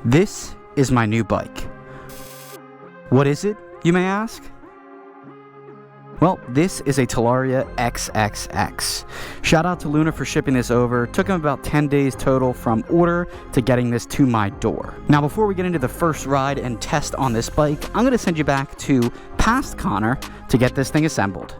This is my new bike. What is it, you may ask? Well, this is a TALARIA XXX. Shout out to Luna for shipping this over. Took him about 10 days total from order to getting this to my door. Now, before we get into the first ride and test on this bike, I'm gonna send you back to past Connor to get this thing assembled.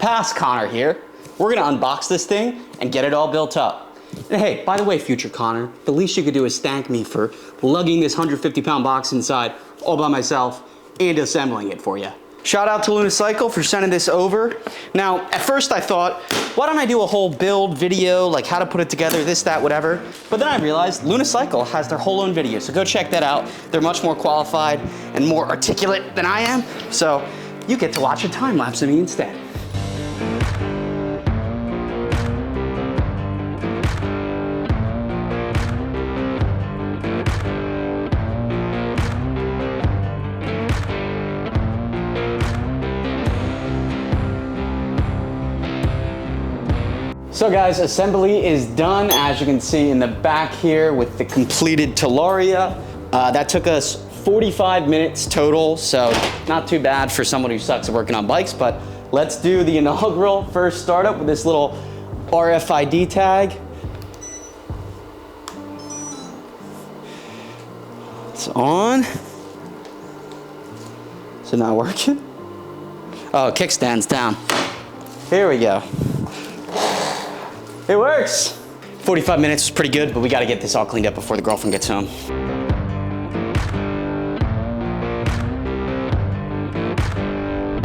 Past Connor here. We're gonna unbox this thing and get it all built up. And hey, by the way, future Connor, the least you could do is thank me for lugging this 150-pound box inside all by myself and assembling it for you. Shout out to Luna for sending this over. Now, at first I thought, why don't I do a whole build video, like how to put it together, this, that, whatever. But then I realized Luna has their whole own video, so go check that out. They're much more qualified and more articulate than I am, so you get to watch a time lapse of me instead. So guys, assembly is done, as you can see in the back here with the completed TALARIA. That took us 45 minutes total, so not too bad for someone who sucks at working on bikes, but let's do the inaugural first startup with this little RFID tag. It's on. Is it not working? Oh, kickstand's down. Here we go. It works. 45 minutes was pretty good, but we gotta get this all cleaned up before the girlfriend gets home.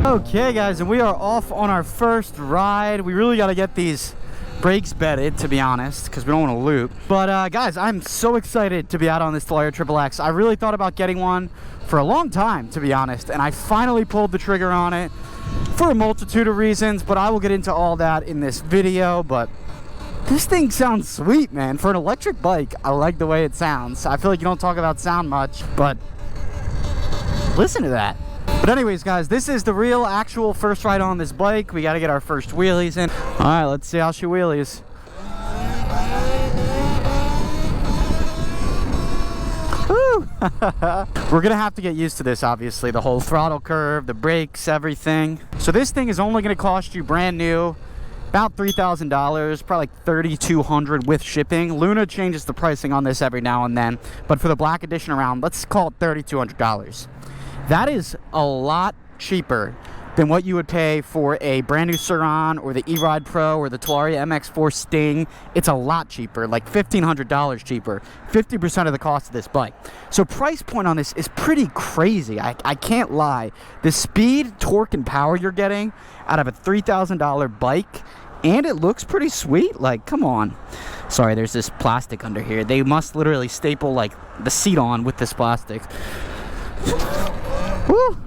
Okay guys, and we are off on our first ride. We really gotta get these brakes bedded, to be honest, because we don't want to loop. But guys, I'm so excited to be out on this TALARIA XXX. I really thought about getting one for a long time, to be honest, and I finally pulled the trigger on it for a multitude of reasons, but I will get into all that in this video. But this thing sounds sweet, man. For an electric bike, I like the way it sounds. I feel like you don't talk about sound much, but listen to that. But anyways, guys, this is the real, actual first ride on this bike. We got to get our first wheelies in. All right, let's see how she wheelies. Woo! We're going to have to get used to this, obviously. The whole throttle curve, the brakes, everything. So this thing is only going to cost you brand new about $3,000, probably like $3,200 with shipping. Luna changes the pricing on this every now and then, but for the black edition around, let's call it $3,200. That is a lot cheaper than what you would pay for a brand new Sur-Ron or the E-Ride Pro or the TALARIA MX4 Sting. It's a lot cheaper, like $1,500 cheaper, 50% of the cost of this bike. So price point on this is pretty crazy. I can't lie. The speed, torque, and power you're getting out of a $3,000 bike, and it looks pretty sweet. Like, come on. Sorry, there's this plastic under here. They must literally staple like the seat on with this plastic. Woo!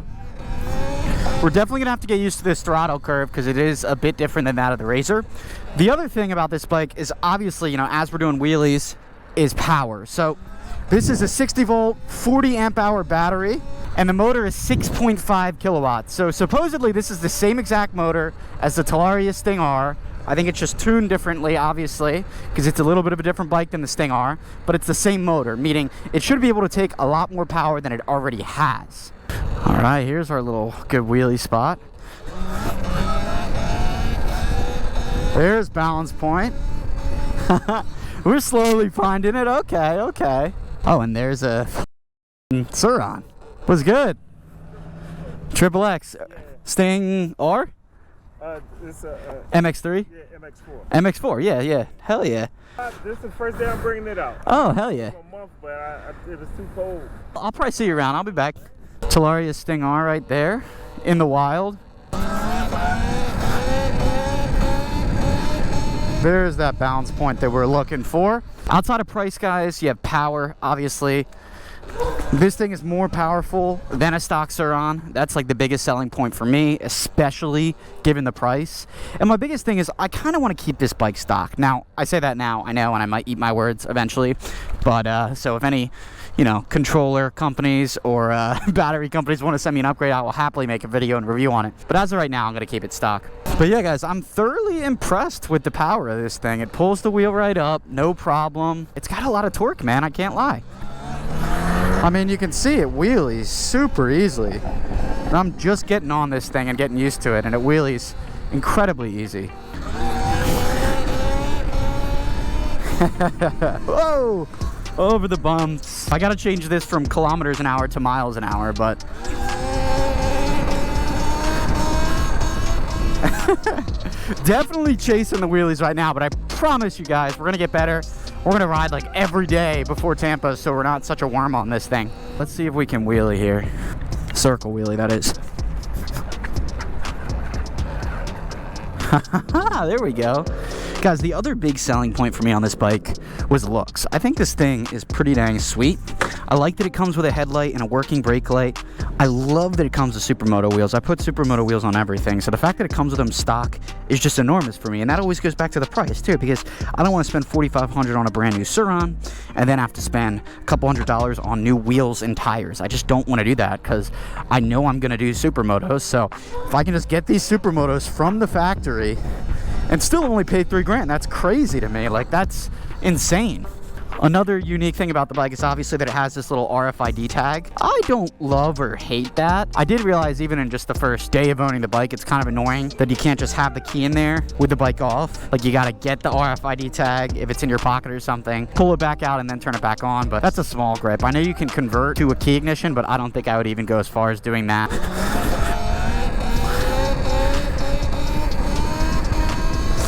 We're definitely gonna have to get used to this throttle curve because it is a bit different than that of the Razor. The other thing about this bike is obviously, you know, as we're doing wheelies, is power. So this is a 60 volt, 40 amp hour battery, and the motor is 6.5 kilowatts. So supposedly this is the same exact motor as the TALARIA Sting R. I think it's just tuned differently, obviously, because it's a little bit of a different bike than the Sting R, but it's the same motor, meaning it should be able to take a lot more power than it already has. All right, here's our little good wheelie spot. There's balance point. We're slowly finding it. Okay, okay. Oh, and there's a Sur-Ron. Was good. XXX. Sting R? It's MX3? Yeah, MX4. MX4, yeah. Hell yeah. This is the first day I'm bringing it out. Oh, hell yeah. For a month, but it was too cold. I'll probably see you around. I'll be back. TALARIA Sting R right there in the wild. There's that balance point that we're looking for. Outside of price, guys, you have power, obviously. This thing is more powerful than a stock Sur-Ron. That's like the biggest selling point for me, especially given the price. And my biggest thing is I kind of want to keep this bike stock. Now, I say that now, I know, and I might eat my words eventually. But so if any, you know, controller companies or battery companies want to send me an upgrade, I will happily make a video and review on it. But as of right now, I'm going to keep it stock. But yeah, guys, I'm thoroughly impressed with the power of this thing. It pulls the wheel right up, no problem. It's got a lot of torque, man, I can't lie. I mean, you can see it wheelies super easily. And I'm just getting on this thing and getting used to it, and it wheelies incredibly easy. Whoa! Over the bumps. I gotta change this from kilometers an hour to miles an hour, but definitely chasing the wheelies right now, but I promise you guys, we're gonna get better. We're gonna ride like every day before Tampa, so we're not such a worm on this thing. Let's see if we can wheelie here. Circle wheelie, that is. There we go. Guys, the other big selling point for me on this bike was looks. I think this thing is pretty dang sweet. I like that it comes with a headlight and a working brake light. I love that it comes with Supermoto wheels. I put Supermoto wheels on everything, so the fact that it comes with them stock is just enormous for me, and that always goes back to the price too, because I don't want to spend $4,500 on a brand new Sur-Ron and then have to spend a couple $100 on new wheels and tires. I just don't want to do that because I know I'm going to do Supermotos, so if I can just get these Supermotos from the factory and still only pay $3,000, that's crazy to me. Like, that's insane. Another unique thing about the bike is obviously that it has this little RFID tag. I don't love or hate that. I did realize even in just the first day of owning the bike, it's kind of annoying that you can't just have the key in there with the bike off. Like, you gotta get the RFID tag if it's in your pocket or something, pull it back out and then turn it back on, but that's a small grip. I know you can convert to a key ignition, but I don't think I would even go as far as doing that.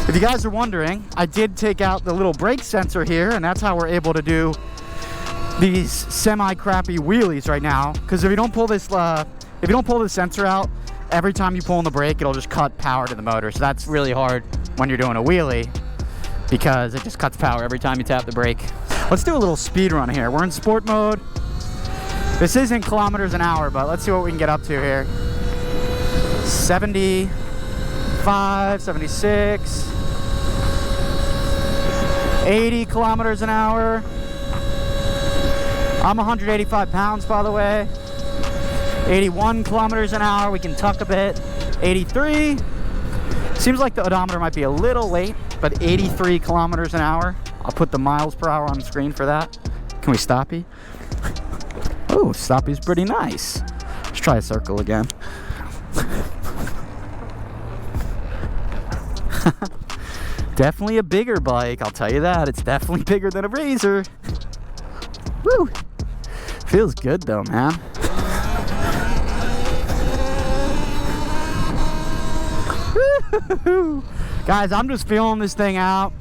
If you guys are wondering, I did take out the little brake sensor here, and that's how we're able to do these semi-crappy wheelies right now. Because if you don't pull this, sensor out, every time you pull on the brake, it'll just cut power to the motor. So that's really hard when you're doing a wheelie, because it just cuts power every time you tap the brake. Let's do a little speed run here. We're in sport mode. This isn't kilometers an hour, but let's see what we can get up to here. 75, 76. 80 kilometers an hour. I'm 185 pounds, by the way. 81 kilometers an hour. We can tuck a bit. 83. Seems like the odometer might be a little late, but 83 kilometers an hour. I'll put the miles per hour on the screen for that. Can we stoppy? Oh, stoppy's pretty nice. Let's try a circle again. Definitely a bigger bike, I'll tell you that. It's definitely bigger than a Razor. Woo! Feels good though, man. Guys, I'm just feeling this thing out,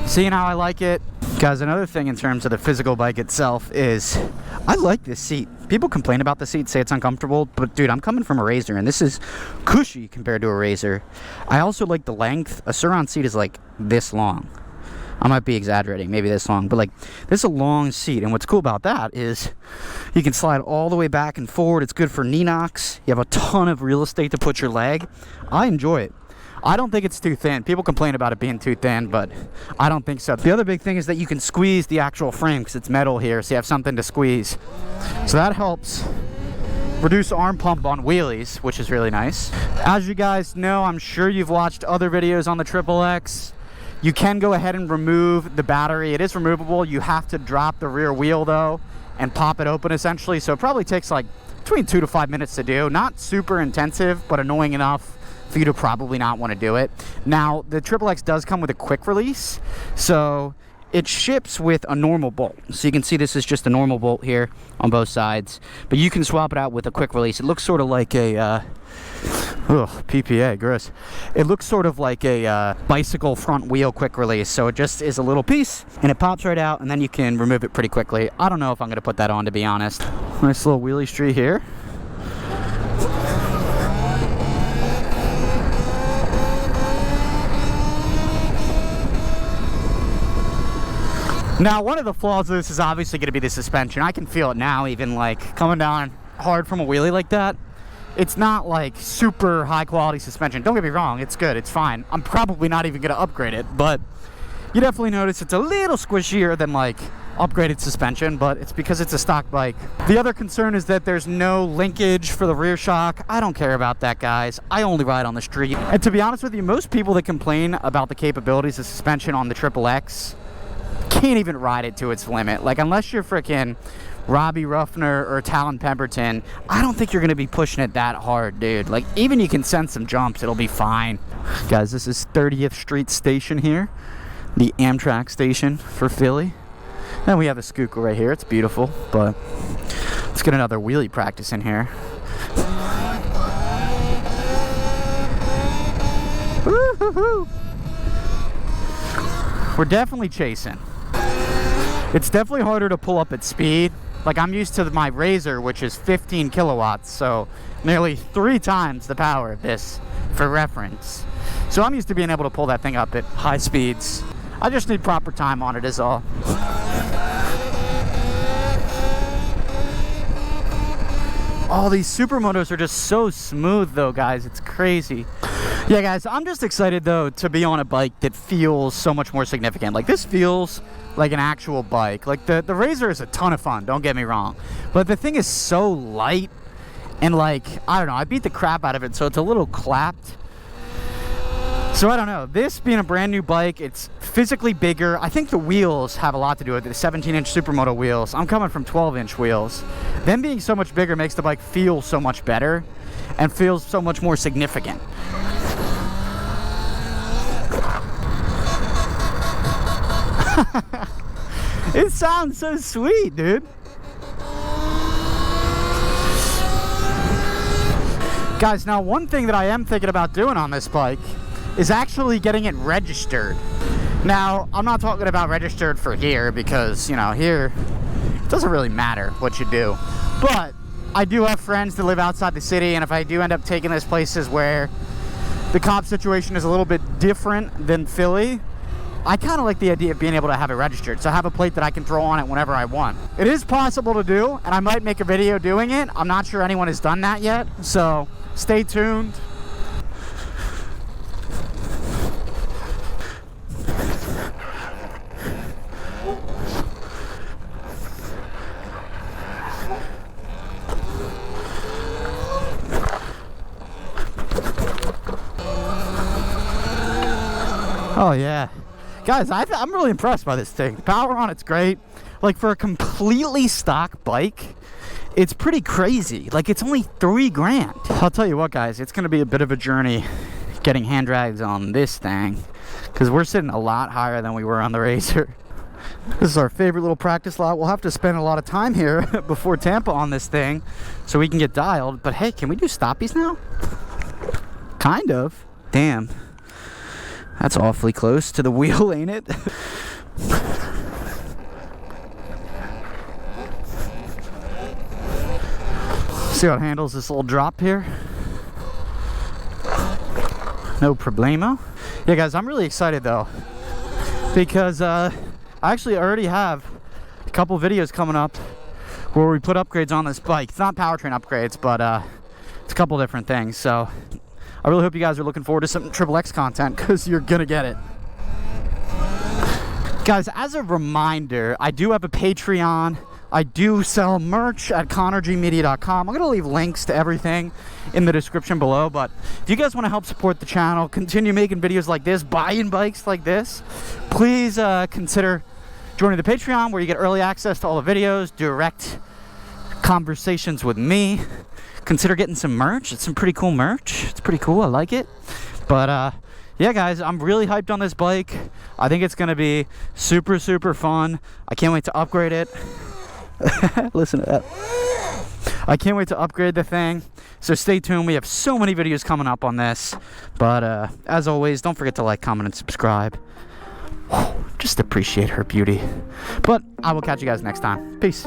seeing how I like it. Guys, another thing in terms of the physical bike itself is I like this seat. People complain about the seat, say it's uncomfortable, but dude, I'm coming from a Razor and this is cushy compared to a Razor. I also like the length. A Sur-Ron seat is like this long. I might be exaggerating, maybe this long, but like this is a long seat, and what's cool about that is you can slide all the way back and forward. It's good for knee knocks. You have a ton of real estate to put your leg. I enjoy it. I don't think it's too thin. People complain about it being too thin, but I don't think so. The other big thing is that you can squeeze the actual frame because it's metal here, so you have something to squeeze. So that helps reduce arm pump on wheelies, which is really nice. As you guys know, I'm sure you've watched other videos on the XXX. You can go ahead and remove the battery. It is removable. You have to drop the rear wheel though and pop it open essentially. So it probably takes like between 2 to 5 minutes to do. Not super intensive, but annoying enough for you to probably not want to do it. Now, the XXX does come with a quick release, so it ships with a normal bolt. So you can see this is just a normal bolt here on both sides, but you can swap it out with a quick release. It looks sort of like a PPA, gross. It looks sort of like a bicycle front wheel quick release. So it just is a little piece and it pops right out, and then you can remove it pretty quickly. I don't know if I'm gonna put that on, to be honest. Nice little wheelie street here. Now, one of the flaws of this is obviously going to be the suspension. I can feel it now, even like coming down hard from a wheelie like that. It's not like super high quality suspension. Don't get me wrong, it's good, it's fine. I'm probably not even going to upgrade it, but you definitely notice it's a little squishier than like upgraded suspension, but it's because it's a stock bike. The other concern is that there's no linkage for the rear shock. I don't care about that, guys. I only ride on the street. And to be honest with you, most people that complain about the capabilities of suspension on the XXX can't even ride it to its limit. Like, unless you're freaking Robbie Ruffner or Talon Pemberton, I don't think you're going to be pushing it that hard, dude. Like, even you can send some jumps, it'll be fine. Guys, this is 30th Street Station here, the Amtrak station for Philly. And we have a Schuylkill right here. It's beautiful, but let's get another wheelie practice in here. Woo-hoo-hoo. We're definitely chasing. It's definitely harder to pull up at speed. Like, I'm used to my Razor, which is 15 kilowatts, so nearly 3 times the power of this for reference. So I'm used to being able to pull that thing up at high speeds. I just need proper time on it is all. Oh, these supermotos are just so smooth though, guys. It's crazy. Yeah, guys, I'm just excited though to be on a bike that feels so much more significant. Like, this feels like an actual bike. Like, the Razor is a ton of fun, don't get me wrong, but the thing is so light, and like, I don't know, I beat the crap out of it, so it's a little clapped. So I don't know, this being a brand new bike, it's physically bigger. I think the wheels have a lot to do with it. The 17-inch supermoto wheels. I'm coming from 12-inch wheels. Them being so much bigger makes the bike feel so much better and feels so much more significant. It sounds so sweet, dude. Guys, now one thing that I am thinking about doing on this bike is actually getting it registered. Now, I'm not talking about registered for here because, you know, here it doesn't really matter what you do. But I do have friends that live outside the city, and if I do end up taking this places where the cop situation is a little bit different than Philly, I kind of like the idea of being able to have it registered, so I have a plate that I can throw on it whenever I want. It is possible to do, and I might make a video doing it. I'm not sure anyone has done that yet, so stay tuned. Oh yeah, guys, I'm really impressed by this thing. The power on it's great. Like, for a completely stock bike, it's pretty crazy. Like, it's only $3 grand. I'll tell you what, guys, it's gonna be a bit of a journey getting hand drags on this thing, because we're sitting a lot higher than we were on the Razor. This is our favorite little practice lot. We'll have to spend a lot of time here before Tampa on this thing so we can get dialed. But hey, can we do stoppies now? Kind of. Damn. That's awfully close to the wheel, ain't it? See how it handles this little drop here? No problemo. Yeah, guys, I'm really excited though, because I actually already have a couple videos coming up where we put upgrades on this bike. It's not powertrain upgrades, but it's a couple different things. So I really hope you guys are looking forward to some XXX content, because you're gonna get it. Guys, as a reminder, I do have a Patreon. I do sell merch at connorgmedia.com. I'm gonna leave links to everything in the description below, but if you guys wanna help support the channel, continue making videos like this, buying bikes like this, please consider joining the Patreon, where you get early access to all the videos, direct conversations with me. Consider getting some merch. It's some pretty cool merch. It's pretty cool. I like it. But yeah, guys, I'm really hyped on this bike. I think it's gonna be super, super fun. I can't wait to upgrade it. Listen to that. I can't wait to upgrade the thing. So stay tuned. We have so many videos coming up on this. But as always, don't forget to like, comment, and subscribe. Just appreciate her beauty. But I will catch you guys next time. Peace.